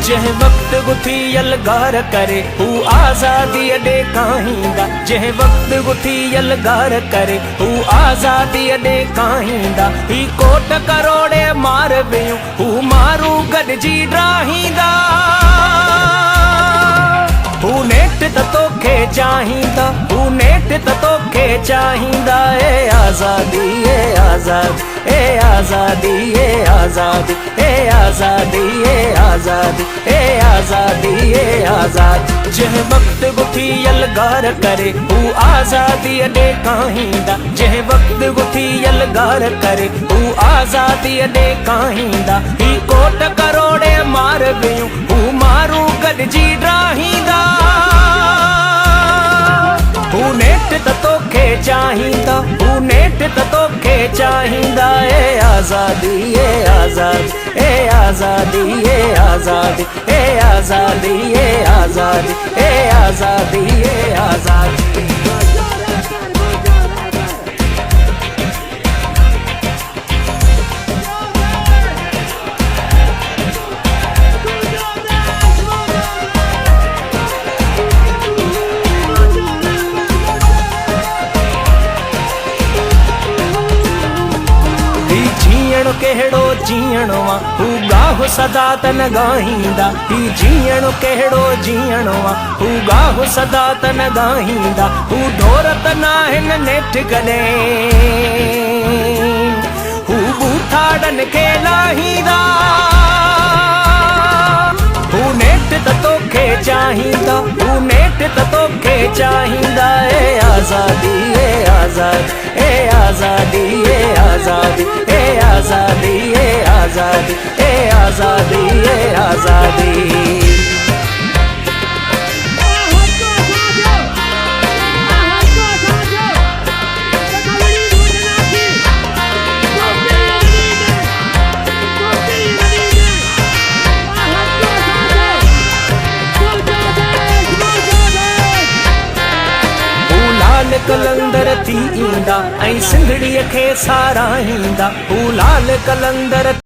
जह वक्त गुथी यलगार करे हू आजादी अडे काहींदा। जह वक्त गुथी यलगार करे हू आजादी अडे काहींदा। ही कोट करोड़े मार वियूं हू मारू गॾिजी ड्राहींदा। हू नेट त तोखे चाहींदा, हू नेट त तोखे चाहींदा। ए आज़ादी ए आज़ादी ए आज़ादी ए आज़ादी ए आज़ादी ए आज़ादी ए आज़ादी ए आज़ादी। जह वक्त गुथी यलगार करे हू आज़ादी अडे काहींदा। जह वक्त गुथी यलगार करे हू आज़ादी अडे काहींदा। ही कोट करोड़े मार वियूं हू मारू गॾिजी ड्राहींदा। हू नेट त तोखे चाहींदा, हू नेट त तोखे चाहींदा। ए आज़ादी ए आज़ादी ए आज़ादी ए आज़ादी ए आज़ादी ए आज़ादी ए आज़ादी ए आज़ादी। केड़ो जीअणो आ हू गाहु सदा त न गाहींदा। ही जीअणो केड़ो जीअणो आ हू गाहु सदा त न गाहींदा। हू ढोर त नाहिन नेठ गॾे हू बूठाड़न खे लाहींदा। हू नेट त तोखे चाहींदा, हू नेट त तोखे चाहींदा। ए आज़ादी ए आज़ादी ए आज़ादी ए आज़ादी ए आज़ादी ए आज़ादी ए आज़ादी ए आज़ादी। कलंदर थी ईंदा ऐं सिंधड़ीअ खे साराहींदा। हू लाल कलंदर